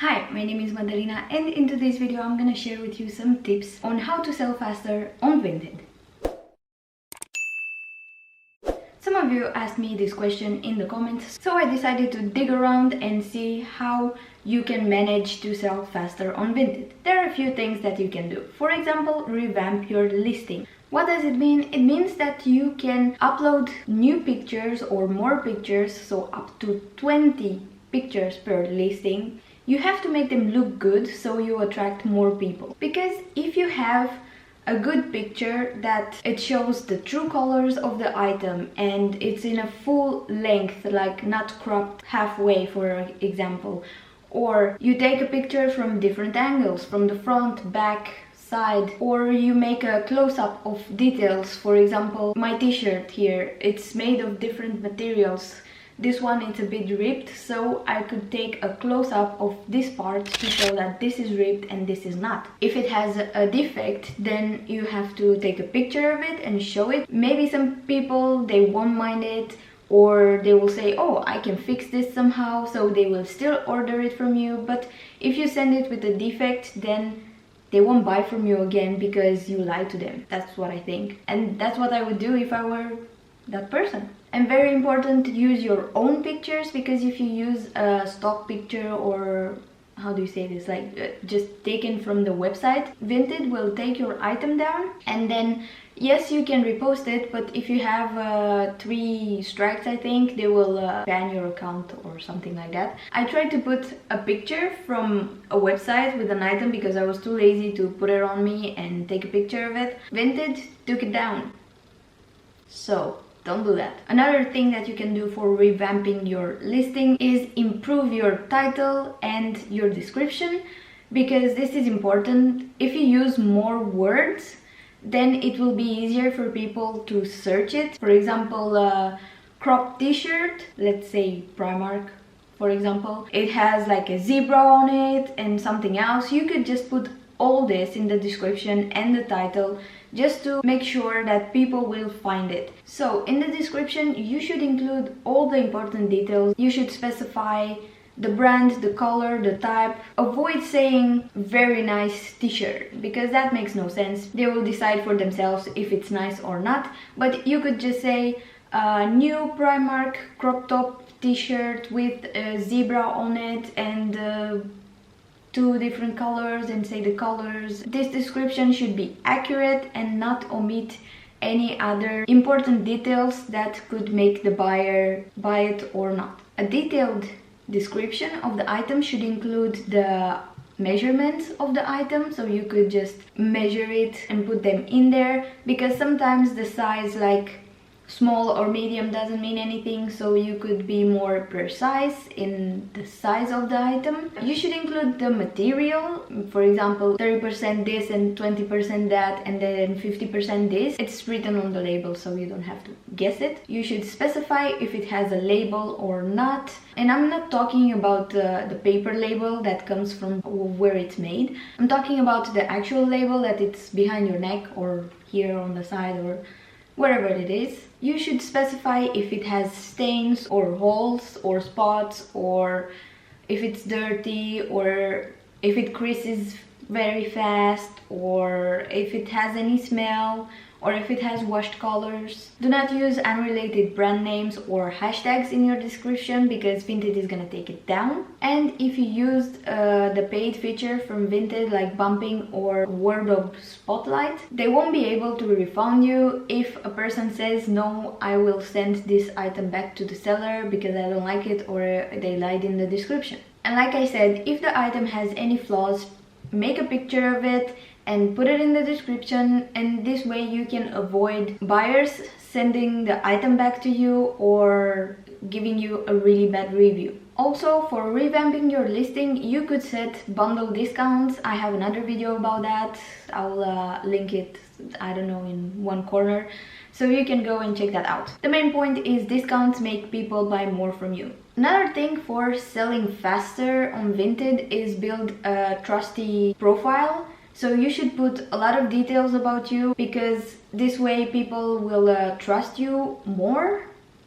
Hi, my name is Madalina, and in today's video I'm gonna share with you some tips on how to sell faster on Vinted. Some of you asked me this question in the comments, so I decided to dig around and see how you can manage to sell faster on Vinted. There are a few things that you can do. For example, revamp your listing. What does it mean? It means that you can upload new pictures or more pictures, so up to 20 pictures per listing. You have to make them look good so you attract more people. Because if you have a good picture that it shows the true colors of the item and it's in a full length, like not cropped halfway, for example, or you take a picture from different angles, from the front, back, side, or you make a close-up of details. For example, my t-shirt here, it's made of different materials. This one is a bit ripped, so I could take a close-up of this part to show that this is ripped and this is not. If it has a defect, then you have to take a picture of it and show it. Maybe some people, they won't mind it, or they will say, oh, I can fix this somehow, so they will still order it from you. But if you send it with a defect, then they won't buy from you again because you lied to them. That's what I think. And that's what I would do if I were that person. And very important to use your own pictures, because if you use a stock picture, or how do you say this, like just taken from the website, Vinted will take your item down, and then yes, you can repost it, but if you have 3 strikes, I think they will ban your account or something like that. I tried to put a picture from a website with an item because I was too lazy to put it on me and take a picture of it. Vinted took it down, so don't do that. Another thing that you can do for revamping your listing is improve your title and your description, because this is important. If you use more words, then it will be easier for people to search it. For example, cropped t-shirt, let's say Primark, for example, it has like a zebra on it and something else. You could just put all this in the description and the title, just to make sure that people will find it. So in the description you should include all the important details. You should specify the brand, the color, the type. Avoid saying very nice t-shirt, because that makes no sense. They will decide for themselves if it's nice or not. But you could just say new Primark crop top t-shirt with a zebra on it and 2 different colors, and say the colors. This description should be accurate and not omit any other important details that could make the buyer buy it or not. A detailed description of the item should include the measurements of the item, so you could just measure it and put them in there, because sometimes the size, like small or medium, doesn't mean anything, so you could be more precise in the size of the item. You should include the material, for example 30% this and 20% that and then 50% this. It's written on the label, so you don't have to guess it. You should specify if it has a label or not, and I'm not talking about the paper label that comes from where it's made. I'm talking about the actual label that it's behind your neck or here on the side or wherever it is. You should specify if it has stains or holes or spots, or if it's dirty, or if it creases very fast, or if it has any smell, or if it has washed colors. Do not use unrelated brand names or hashtags in your description, because Vinted is gonna take it down. And if you used the paid feature from Vinted, like bumping or word of spotlight, they won't be able to refund you if a person says, no, I will send this item back to the seller because I don't like it, or they lied in the description. And like I said, if the item has any flaws, make a picture of it and put it in the description, and this way you can avoid buyers sending the item back to you or giving you a really bad review. Also, for revamping your listing, you could set bundle discounts. I have another video about that. I'll link it, I don't know, in one corner, so you can go and check that out. The main point is discounts make people buy more from you. Another thing for selling faster on Vinted is build a trusty profile. So you should put a lot of details about you, because this way people will trust you more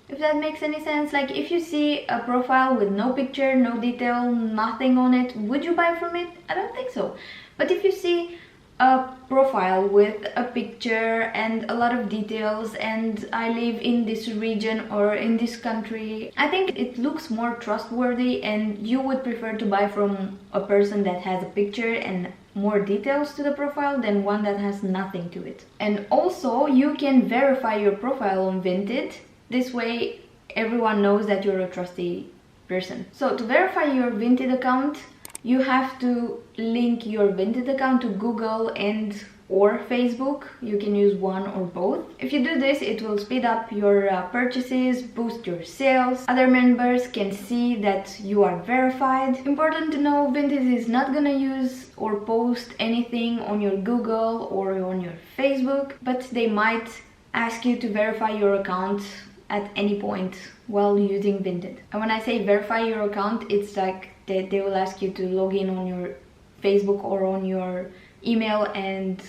If that makes any sense. Like if you see a profile with no picture, no detail, nothing on it, would you buy from it? I don't think so. But if you see a profile with a picture and a lot of details and I live in this region or in this country, I think it looks more trustworthy and you would prefer to buy from a person that has a picture and more details to the profile than one that has nothing to it. And also you can verify your profile on Vinted. This way everyone knows that you're a trusty person. So to verify your Vinted account, you have to link your Vinted account to Google and or Facebook. You can use one or both. If you do this, it will speed up your purchases, boost your sales. Other members can see that you are verified. Important to know, Vinted is not gonna use or post anything on your Google or on your Facebook, but they might ask you to verify your account at any point while using Vinted. And when I say verify your account, it's like they will ask you to log in on your Facebook or on your email and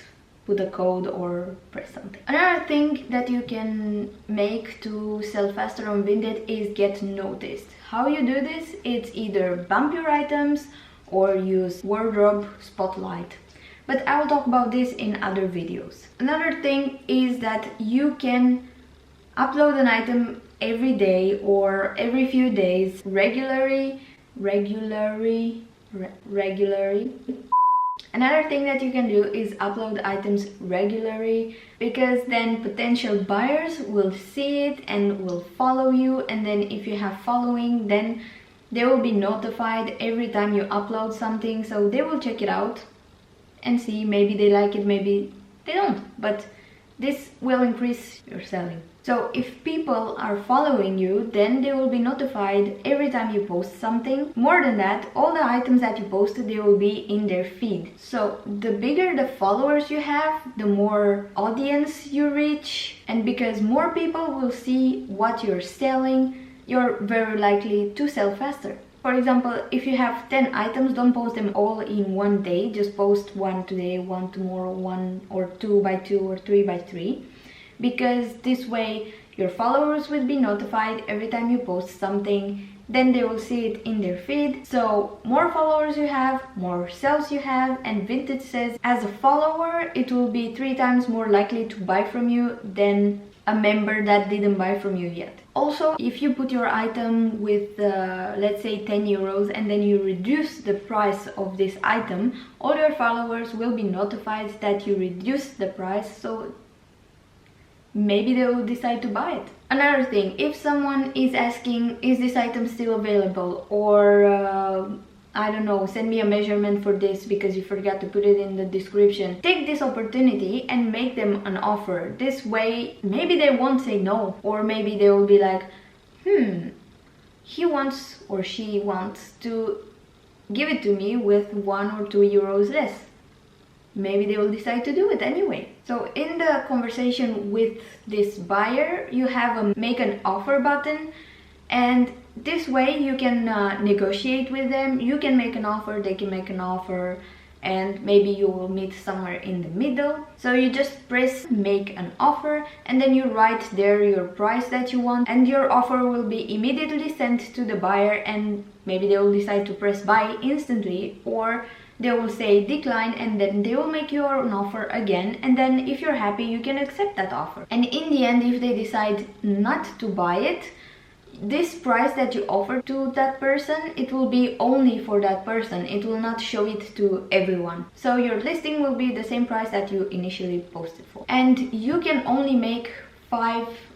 put a code or press something. Another thing that you can make to sell faster on Vinted is get noticed. How you do this? It's either bump your items or use wardrobe spotlight. But I will talk about this in other videos. Another thing is that you can upload an item every day or every few days regularly. Another thing that you can do is upload items regularly, because then potential buyers will see it and will follow you, and then if you have following, then they will be notified every time you upload something, so they will check it out and see, maybe they like it, maybe they don't, but this will increase your selling. So if people are following you, then they will be notified every time you post something. More than that, all the items that you posted, they will be in their feed. So the bigger the followers you have, the more audience you reach. And because more people will see what you're selling, you're very likely to sell faster. For example, if you have 10 items, don't post them all in one day. Just post one today, one tomorrow, one or 2 by 2 or 3 by 3. Because this way your followers will be notified every time you post something, then they will see it in their feed. So more followers you have, more sales you have, and Vinted says as a follower it will be 3 times more likely to buy from you than a member that didn't buy from you yet. Also, if you put your item with let's say 10 euros and then you reduce the price of this item, all your followers will be notified that you reduced the price, so maybe they will decide to buy it. Another thing, if someone is asking, is this item still available, or I don't know, send me a measurement for this because you forgot to put it in the description, take this opportunity and make them an offer. This way maybe they won't say no, or maybe they will be like, he wants or she wants to give it to me with 1 or 2 euros less. Maybe they will decide to do it anyway. So in the conversation with this buyer, you have a make an offer button, and this way you can negotiate with them. You can make an offer, they can make an offer, and maybe you will meet somewhere in the middle. So you just press make an offer and then you write there your price that you want, and your offer will be immediately sent to the buyer, and maybe they will decide to press buy instantly, or they will say decline, and then they will make you an offer again, and then if you're happy you can accept that offer. And in the end, if they decide not to buy it, this price that you offer to that person, it will be only for that person. It will not show it to everyone. So your listing will be the same price that you initially posted for. And you can only make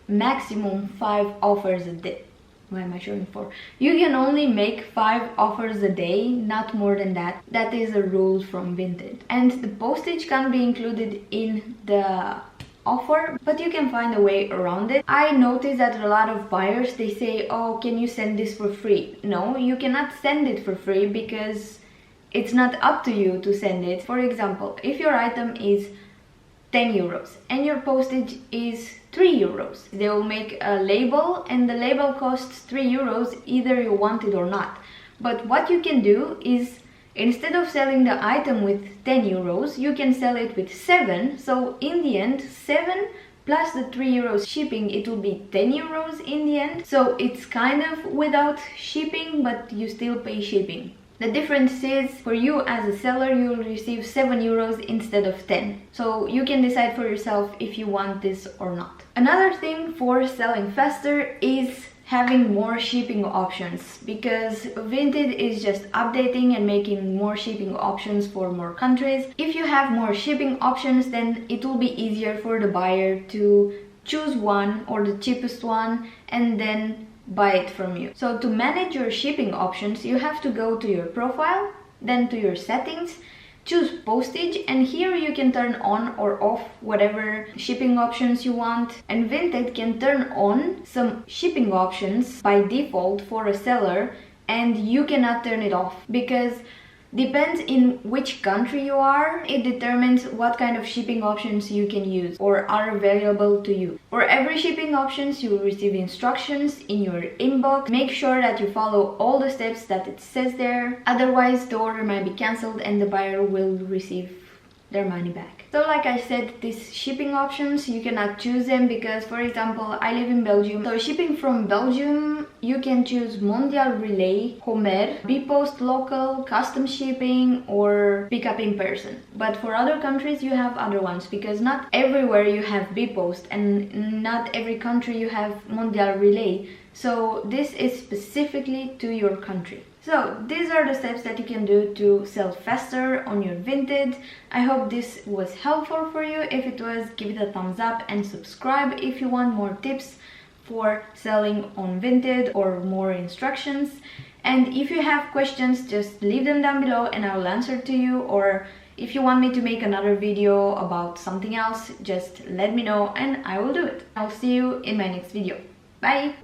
maximum 5 offers a day. Why am I showing 4? You can only make 5 offers a day, not more than that. That is a rule from Vinted. And the postage can be included in the offer, but you can find a way around it. I noticed that a lot of buyers, they say, oh, can you send this for free? No, you cannot send it for free because it's not up to you to send it. For example, if your item is 10 euros and your postage is 3 euros, they will make a label and the label costs 3 euros either you want it or not. But what you can do is, instead of selling the item with 10 euros, you can sell it with 7. So in the end, 7 plus the 3 euros shipping, it will be 10 euros in the end. So it's kind of without shipping, but you still pay shipping. The difference is, for you as a seller, you will receive 7 euros instead of 10. So you can decide for yourself if you want this or not. Another thing for selling faster is having more shipping options, because Vinted is just updating and making more shipping options for more countries. If you have more shipping options, then it will be easier for the buyer to choose one or the cheapest one and then buy it from you. So to manage your shipping options, you have to go to your profile, then to your settings, choose postage, and here you can turn on or off whatever shipping options you want. And Vinted can turn on some shipping options by default for a seller, and you cannot turn it off, because depends in which country you are, it determines what kind of shipping options you can use or are available to you. For every shipping options, you will receive instructions in your inbox. Make sure that you follow all the steps that it says there, otherwise the order might be cancelled and the buyer will receive their money back. So like I said, these shipping options, you cannot choose them because, for example, I live in Belgium. So shipping from Belgium, you can choose Mondial Relay, Homer, Bpost Local, Custom Shipping, or Pick Up in Person. But for other countries, you have other ones, because not everywhere you have Bpost and not every country you have Mondial Relay. So this is specifically to your country. So these are the steps that you can do to sell faster on your Vinted. I hope this was helpful for you. If it was, give it a thumbs up and subscribe if you want more tips for selling on Vinted or more instructions. And if you have questions, just leave them down below and I will answer to you. Or if you want me to make another video about something else, just let me know and I will do it. I'll see you in my next video. Bye!